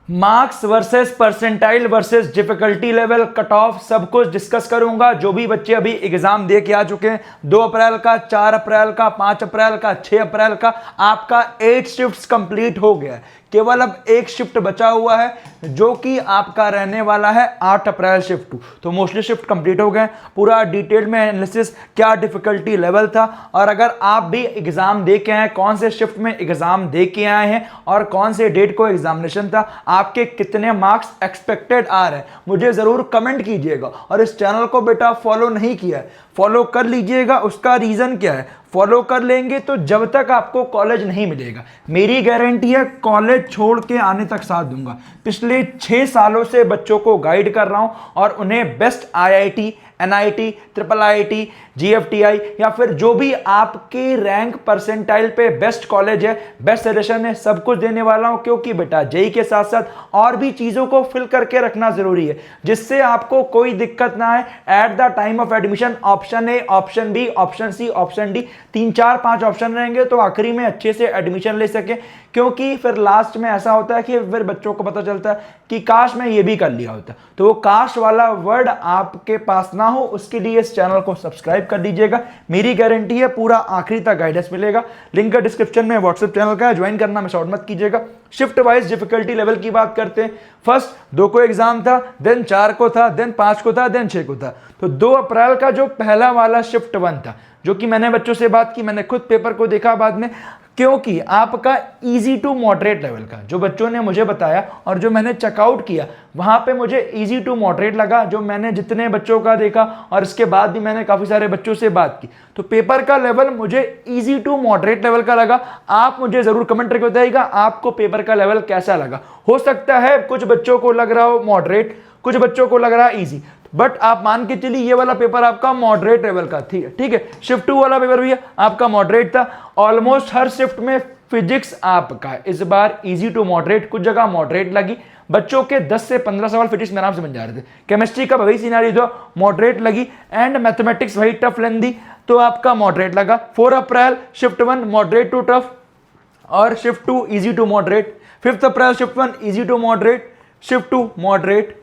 Marks versus percentile versus difficulty level, cut off, सब कुछ discuss करूंगा। जो भी बच्चे अभी एग्जाम दे के आ चुके हैं 2 अप्रैल का, 4 अप्रैल का, 5 अप्रैल का, 6 अप्रैल का, आपका 8 शिफ्ट्स कंप्लीट हो गया है। केवल अब एक शिफ्ट बचा हुआ है जो कि आपका रहने वाला है 8 अप्रैल शिफ्ट 2। तो मोस्टली शिफ्ट कंप्लीट हो गए। पूरा डिटेल में एनालिसिस, क्या डिफिकल्टी लेवल था, और अगर आप भी एग्जाम दे के आए, कौन से शिफ्ट में एग्जाम दे के आए हैं और कौन से डेट को एग्जामिनेशन था, आपके कितने मार्क्स एक्सपेक्टेड आ रहे हैं, मुझे जरूर कमेंट कीजिएगा। और इस चैनल को बेटा फॉलो नहीं किया है, फॉलो कर लीजिएगा। उसका रीजन क्या है? फॉलो कर लेंगे तो जब तक आपको कॉलेज नहीं मिलेगा, मेरी गारंटी है कॉलेज छोड़ के आने तक साथ दूंगा। पिछले 6 सालों से बच्चों को गाइड कर रहा हूं और उन्हें best IIT, NIT, IIIT, GFTI या फिर जो भी आपके रैंक परसेंटाइल पे बेस्ट कॉलेज है, बेस्ट सजेशन है, सब कुछ देने वाला हूं। क्योंकि बेटा जेई के साथ साथ और भी चीजों को फिल करके रखना जरूरी है, जिससे आपको कोई दिक्कत ना आए at the time of admission. Option A, option B, option C, option D, 3 4 5 option रहेंगे तो आखिरी में अच्छे से एडमिशन ले सके। क्योंकि फिर लास्ट में ऐसा होता है कि फिर बच्चों को पता चलता है कि काश मैं ये भी कर लिया होता। तो वो काश वाला वर्ड आपके पास ना हो, उसके लिए इस चैनल को सब्सक्राइब कर दीजिएगा। मेरी गारंटी है पूरा आखिरी तक गाइडेंस मिलेगा। लिंक डिस्क्रिप्शन में व्हाट्सएप चैनल का है, ज्वाइन करना में शॉर्ट मत कीजिएगा। शिफ्ट वाइज डिफिकल्टी लेवल की बात करते हैं। फर्स्ट 2 को एग्जाम था, देन 4 को था, देन 5 को था, देन 6 को था। तो 2 अप्रैल का जो पहला वाला शिफ्ट 1 था, जो कि मैंने बच्चों से बात की, मैंने खुद पेपर को देखा बाद में, क्योंकि आपका इजी टू मॉडरेट लेवल का जो बच्चों ने मुझे बताया और जो मैंने चेकआउट किया, वहां पे मुझे इजी टू मॉडरेट लगा। जो मैंने जितने बच्चों का देखा और इसके बाद भी मैंने काफी सारे बच्चों से बात की, तो पेपर का लेवल मुझे इजी टू मॉडरेट लेवल का लगा। आप मुझे जरूर कमेंट करके बताइएगा आपको पेपर का लेवल कैसा लगा। हो सकता है कुछ बच्चों को लग रहा हो मॉडरेट, कुछ बच्चों को लग रहा है इजी, बट आप मान के चलिए ये वाला पेपर आपका मॉडरेट लेवल का ठीक है। शिफ्ट 2 वाला पेपर भी आपका मॉडरेट था। ऑलमोस्ट हर शिफ्ट में फिजिक्स आपका इस बार इजी टू मॉडरेट, कुछ जगह मॉडरेट लगी। बच्चों के 10 से 15 सवाल फिजिक्स में आराम से बन जा रहे थे। केमिस्ट्री का वही सिनेरियो था, मॉडरेट लगी। एंड मैथमेटिक्स वही टफ लेंदी, तो आपका मॉडरेट लगा। 4 April shift 1 moderate to tough और shift 2 easy to moderate. 5 April shift 1 easy to moderate, shift 2 moderate.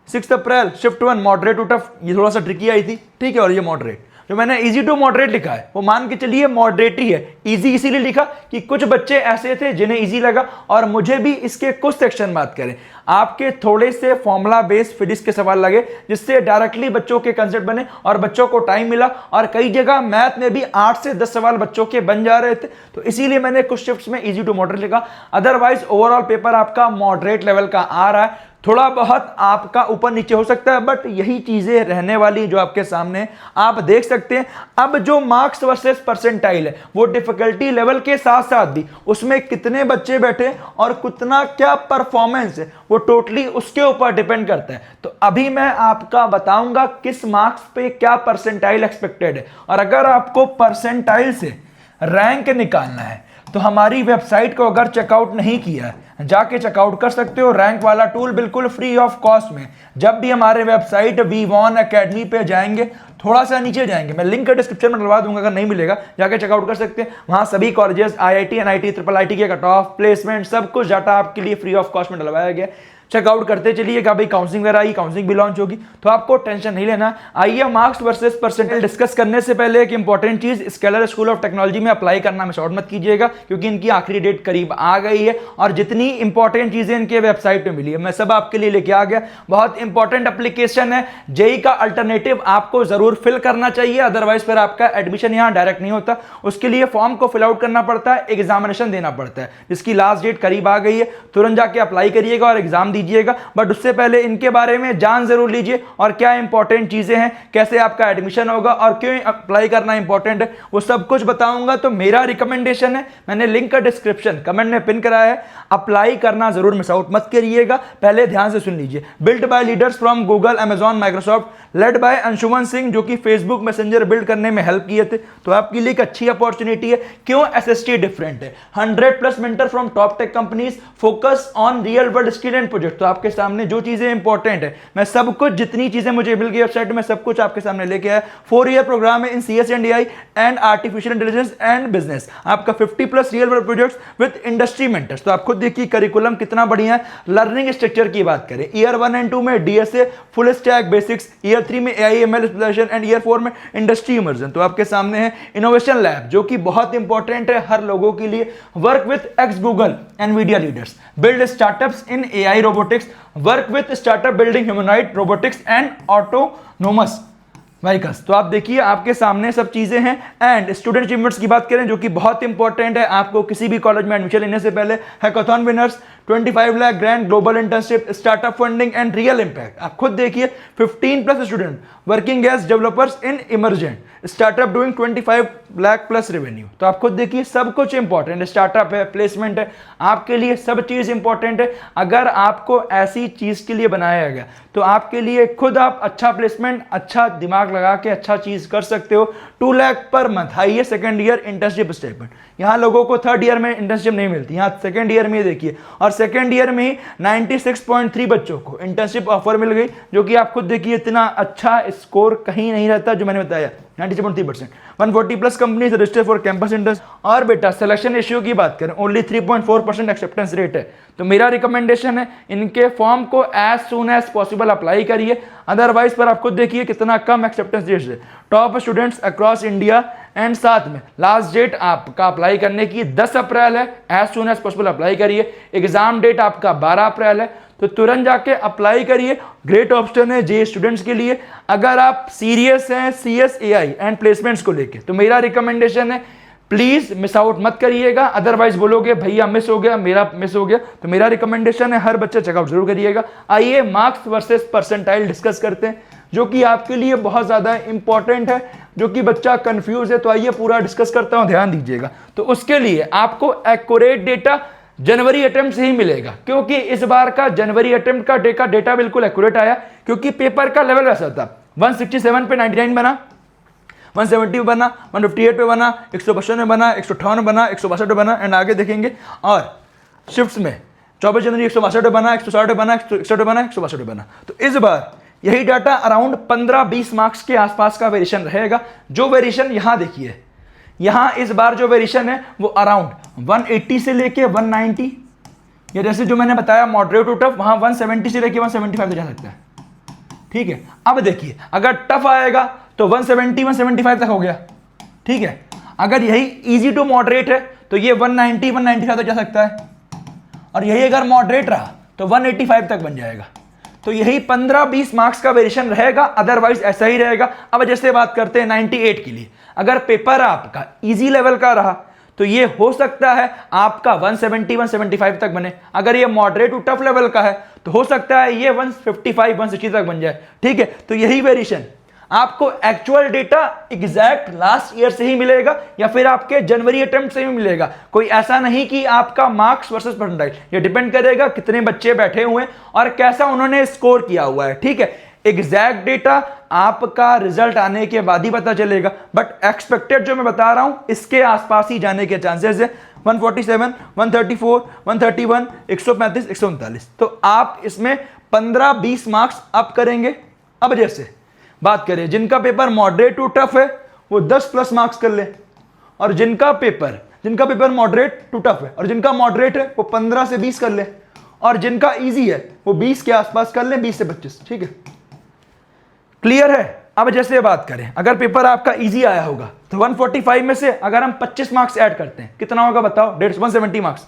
6 April shift 1 moderate to tough, ये थोड़ा सा ट्रिकी आई थी, ठीक है। और ये मॉडरेट, जो मैंने इजी टू मॉडरेट लिखा है वो मान के चलिए मॉडरेट ही है। इजी इसीलिए लिखा कि कुछ बच्चे ऐसे थे जिन्हें इजी लगा, और मुझे भी इसके कुछ सेक्शन बात करें, आपके थोड़े से फॉर्मूला बेस्ड फिजिक्स के सवाल लगे जिससे डायरेक्टली बच्चों के कंसेप्ट बने और बच्चों को टाइम मिला। और कई जगह मैथ में भी 8 से 10 सवाल बच्चों के बन जा रहे थे, तो इसीलिए मैंने कुछ शिफ्ट्स में इजी टू मॉडरेट लिखा। अदरवाइज ओवरऑल पेपर आपका मॉडरेट लेवल का आ रहा है। थोड़ा बहुत आपका ऊपर नीचे हो सकता है, बट यही चीजें रहने वाली जो आपके सामने आप देख सकते हैं। अब जो मार्क्स वर्सेस परसेंटाइल है वो डिफिकल्टी लेवल के साथ साथ भी उसमें कितने बच्चे बैठे और कितना क्या परफॉर्मेंस है वो टोटली उसके ऊपर डिपेंड करता है। तो अभी मैं आपका बताऊंगा किस मार्क्स पे क्या परसेंटाइल एक्सपेक्टेड है। और अगर आपको परसेंटाइल से रैंक निकालना है तो हमारी वेबसाइट को अगर चेकआउट नहीं किया है जाके चेकआउट कर सकते हो। रैंक वाला टूल बिल्कुल फ्री ऑफ कॉस्ट में। जब भी हमारे वेबसाइट V1 अकेडमी पे जाएंगे, थोड़ा सा नीचे जाएंगे, मैं लिंक डिस्क्रिप्शन में डलवा दूंगा, अगर नहीं मिलेगा जाके चेकआउट कर सकते हैं। वहां सभी कॉलेजेस, IIT, NIT, IIIT के कट ऑफ, प्लेसमेंट, सब कुछ डाटा आपके लिए फ्री ऑफ कॉस्ट में डलवाया गया। चेकआउट करते चलिएगा। भाई काउंसलिंग वगैरह आई, काउंसलिंग भी लॉन्च होगी, तो आपको टेंशन नहीं लेना। आइए मार्क्स वर्सेस परसेंटाइल डिस्कस करने से पहले एक इंपॉर्टेंट चीज, स्केलर स्कूल ऑफ टेक्नोलॉजी में अप्लाई करना में शॉर्ट मत कीजिएगा, क्योंकि इनकी आखिरी डेट करीब आ गई है और जितनी इंपॉर्टेंट चीजें इनके वेबसाइट पे मिली है मैं सब आपके लिए लेके आ गया। बहुत इंपॉर्टेंट एप्लीकेशन है। जेई का अल्टरनेटिव आपको जरूर फिल करना चाहिए, अदरवाइज फिर आपका एडमिशन यहाँ डायरेक्ट नहीं होता। उसके लिए फॉर्म को फिल आउट करना पड़ता है, एग्जामिनेशन देना पड़ता है, जिसकी लास्ट डेट करीब आ गई है। तुरंत जाके अप्लाई करिएगा और एग्जाम दीजिएगा। बट उससे पहले इनके बारे में जान जरूर लीजिए और क्या इंपॉर्टेंट चीजें हैं, कैसे आपका एडमिशन होगा और क्यों अप्लाई करना इंपॉर्टेंट है, वो सब कुछ बताऊंगा। तो मेरा रिकमेंडेशन है, मैंने लिंक का डिस्क्रिप्शन कमेंट में पिन कराया है, अप्लाई करना जरूर मिस आउट मत करिएगा। पहले ध्यान से सुन लीजिए। Built by leaders from Google, Amazon, Microsoft, led by Anshuman Singh, जो कि फेसबुक मैसेंजर बिल्ड करने में हेल्प किए थे, तो आपके लिए एक अच्छी अपॉर्चुनिटी है। क्यों एसएसटी डिफरेंट है? 100+ mentor from top tech companies, focus on real world skill and project. तो आपके सामने जो चीजें इंपॉर्टेंट है, मैं सब कुछ, जितनी चीजें मुझे मिल गई वेबसाइट में, सब कुछ आपके सामने लेके आया। 4 ईयर प्रोग्राम है इन CS and AI and artificial intelligence and business. आपका 50+ real world projects with industry mentors. तो आप खुद देखिए करिकुलम कितना बढ़िया है। लर्निंग स्ट्रक्चर की बात करें, ईयर 1 एंड 2 में DSA full stack basics, year 3 में AI ML exploration and year 4 में इंडस्ट्री इमर्जन। तो आपके सामने है इनोवेशन लैब, जो कि बहुत इंपॉर्टेंट है हर लोगों के लिए। Work with x Google Nvidia leaders, build startups in AI robotics, work with startup building humanoid robotics and autonomous vehicles. तो आप देखिए आपके सामने सब चीजें हैं। एंड स्टूडेंट अचीवमेंट्स की बात करें, जो कि बहुत इंपॉर्टेंट है आपको किसी भी कॉलेज में एडमिशन लेने से पहले। Hackathon winners, 25 lakh grand global internship, startup funding and real impact. आप खुद देखिए 15+ student working as developers in emergent startup doing 25 lakh+ revenue. तो आप खुद देखिए सब कुछ इंपॉर्टेंट है, स्टार्टअप है, प्लेसमेंट है, आपके लिए सब चीज इंपॉर्टेंट है। अगर आपको ऐसी चीज के लिए बनाया गया तो आपके लिए खुद आप अच्छा प्लेसमेंट, अच्छा दिमाग लगा के अच्छा चीज कर सकते हो। 2 lakh per month high second year internship stipend. यहाँ लोगों को थर्ड ईयर में इंटर्नशिप नहीं मिलती, यहाँ सेकंड ईयर में देखिए। और सेकंड ईयर में ही 96.3 बच्चों को इंटर्नशिप ऑफर मिल गई, जो कि आप खुद देखिए इतना अच्छा स्कोर कहीं नहीं रहता जो मैंने बताया, 96.3%। 140+ companies register for campus interns. और बेटा सिलेक्शन रेशियो की बात करें, ओनली 3.4% एक्सेप्टेंस रेट है। तो मेरा रिकमेंडेशन है इनके फॉर्म को as soon as possible apply करिए, अदरवाइज पर आप खुद देखिए कितना कम एक्सेप्टेंस रेट है। Top students across India. And साथ में लास्ट डेट आपका अप्लाई करने की 10 अप्रैल है, as soon as possible apply करिए। एग्जाम डेट आपका 12 अप्रैल है, तो तुरंत जाके अप्लाई करिए। ग्रेट ऑप्शन है जे स्टूडेंट्स के लिए। अगर आप सीरियस हैं CS AI एंड प्लेसमेंट्स को लेके, तो मेरा रिकमेंडेशन है प्लीज मिस आउट मत करिएगा, अदरवाइज बोलोगे भैया मिस हो गया, मेरा मिस हो गया। तो मेरा रिकमेंडेशन है हर बच्चा चेकआउट जरूर करिएगा। आइए मार्क्स वर्सेस परसेंटाइल डिस्कस करते हैं, जो कि आपके लिए बहुत ज्यादा इंपॉर्टेंट है, जो कि बच्चा कंफ्यूज है। तो आइए पूरा डिस्कस करता हूं, ध्यान दीजिएगा। तो उसके लिए आपको एक्यूरेट डेटा जनवरी अटेम्प्ट से ही मिलेगा, क्योंकि इस बार का जनवरी अटेम्प्ट का डेटा बिल्कुल एक्यूरेट आया, क्योंकि पेपर का लेवल वैसा था। 167 पे 99 बना, 170 पे बना, 158 पे बना, 155 में बना, 158 बना, 162 पे बना। एंड आगे देखेंगे और शिफ्ट्स में 24 जनवरी 162 पे बना, 160 पे बना, 161 पे बना, 162 पे बना। तो इस बार यही डाटा अराउंड 15-20 मार्क्स के आसपास का वेरिएशन रहेगा। जो वेरिएशन यहां देखिए, यहां इस बार जो वेरिएशन है वो अराउंड 180 से लेके 190, या जैसे जो मैंने बताया मॉडरेट टू टफ, वहां 170 से लेके 175 तक जा सकता है। ठीक है, अब देखिए अगर टफ आएगा तो 170-175 तक हो गया। ठीक है, अगर यही इजी टू मॉडरेट है तो ये 190-195 तक जा सकता है, और यही अगर मॉडरेट रहा तो 185 तक बन जाएगा। तो यही 15-20 मार्क्स का वेरिएशन रहेगा, अदरवाइज ऐसा ही रहेगा। अब जैसे बात करते हैं 98 के लिए, अगर पेपर आपका इजी लेवल का रहा तो ये हो सकता है आपका 170-175 तक बने। अगर ये मॉडरेट टू टफ लेवल का है तो हो सकता है ये 155-160 तक बन जाए। ठीक है, तो यही वेरिएशन आपको actual data exact last year से ही मिलेगा, या फिर आपके जनवरी अटेम्प्ट से ही मिलेगा। कोई ऐसा नहीं कि आपका मार्क्स वर्सेस परसेंटाइल, ये डिपेंड करेगा कितने बच्चे बैठे हुए हैं और कैसा उन्होंने स्कोर किया हुआ है। ठीक है, एग्जैक्ट डेटा आपका रिजल्ट आने के बाद ही पता चलेगा, बट एक्सपेक्टेड जो मैं बता रहा हूं इसके आसपास ही जाने के चांसेस है। 147, 134, 131, 135, 139। तो आप इसमें 15-20 मार्क्स अप करेंगे। अब जैसे बात करें जिनका पेपर मॉडरेट टू टफ है वो 10+ मार्क्स कर ले, और जिनका पेपर मॉडरेट टू टफ है और जिनका मॉडरेट है वो 15 से 20 कर ले, और जिनका इजी है वो 20 के आसपास कर ले, 20 से 25। ठीक है, क्लियर है। अब जैसे बात करें अगर पेपर आपका इजी आया होगा तो 145 में से अगर हम 25 मार्क्स ऐड करते हैं कितना होगा बताओ? 170 मार्क्स।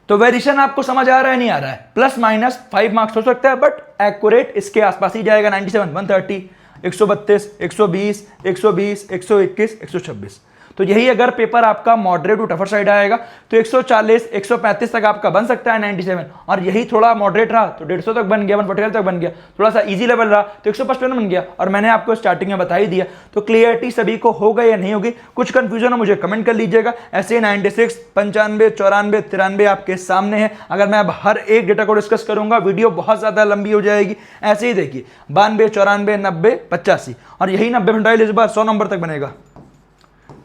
तो वेरिएशन आपको समझ आ रहा है नहीं आ रहा है? ±5 मार्क्स हो सकता है, बट एक्यूरेट इसके आसपास ही जाएगा। 97, 130, 132, 120, 120, 121, 126। तो यही अगर पेपर आपका मॉडरेट टू टफर साइड आएगा तो 140 135 तक आपका बन सकता है 97, और यही थोड़ा मॉडरेट रहा तो 150 तक बन गया, 145 तक बन गया, थोड़ा सा इजी लेवल रहा तो 155 बन गया। और मैंने आपको स्टार्टिंग में बता ही दिया। तो क्लियरिटी सभी को हो गई या नहीं होगी, कुछ कंफ्यूजन हो मुझे कमेंट कर लीजिएगा। ऐसे 96, 95, 94, 93 आपके सामने है। अगर मैं अब हर एक डेटा को डिस्कस करूंगा वीडियो बहुत ज्यादा लंबी हो जाएगी। ऐसे ही देखिए 92, 94, 90, 85, और यही 90 परसेंटाइल इस बार 100 नंबर तक बनेगा,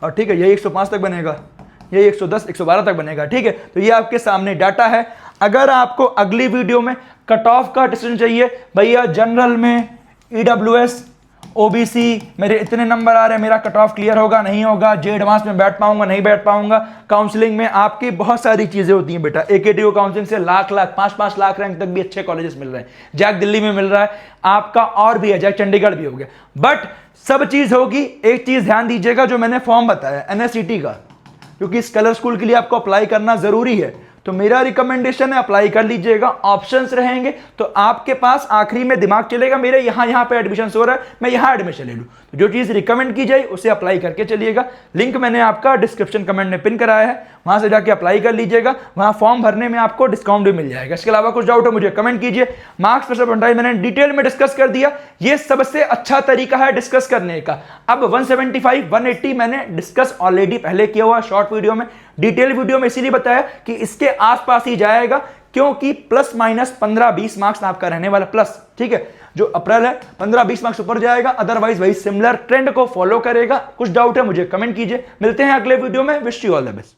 और ठीक है यही 105 तक बनेगा, यही 110, 112 तक बनेगा। ठीक है, तो ये आपके सामने डाटा है। अगर आपको अगली वीडियो में कट ऑफ का डिसीजन चाहिए, भैया जनरल में EWS OBC मेरे इतने नंबर आ रहे हैं, मेरा कट ऑफ क्लियर होगा नहीं होगा, जे एडवांस में बैठ पाऊंगा नहीं बैठ पाऊंगा, काउंसलिंग में आपकी बहुत सारी चीजें होती हैं बेटा। AKTO काउंसलिंग से लाख 5-5 लाख रैंक तक भी अच्छे कॉलेजेस मिल रहे हैं, जैक दिल्ली में मिल रहा है आपका, और भी है, जैक चंडीगढ़ भी हो गया। बट सब चीज होगी, एक चीज ध्यान दीजिएगा जो मैंने फॉर्म बताया NSET का, क्योंकि स्कॉलर स्कूल के लिए आपको अप्लाई करना जरूरी है, तो मेरा रिकमेंडेशन है अप्लाई कर लीजिएगा। ऑप्शंस रहेंगे तो आपके पास आखिरी में दिमाग चलेगा मेरे यहां पे एडमिशन हो रहा है, मैं यहां एडमिशन ले लूं। तो जो चीज रिकमेंड की जाए उसे अप्लाई करके चलिएगा। लिंक मैंने आपका डिस्क्रिप्शन कमेंट में पिन कराया है, वहां से जाके अप्लाई कर लीजिएगा। वहां फॉर्म भरने में आपको डिस्काउंट भी मिल जाएगा। इसके अलावा कुछ डाउट है मुझे कमेंट कीजिए। मार्क्स परसेंटाइल मैंने डिटेल में डिस्कस कर दिया, ये सबसे अच्छा तरीका है डिस्कस करने का। अब 175 180 मैंने डिस्कस ऑलरेडी पहले किया हुआ शॉर्ट वीडियो में, डिटेल वीडियो में इसीलिए बताया कि इसके आसपास ही जाएगा, क्योंकि प्लस माइनस 15-20 मार्क्स आपका रहने वाला प्लस। ठीक है, जो अप्रैल है 15-20 मार्क्स ऊपर जाएगा, अदरवाइज वही सिमिलर ट्रेंड को फॉलो करेगा। कुछ डाउट है मुझे कमेंट कीजिए। मिलते हैं अगले वीडियो में। Wish you all the best.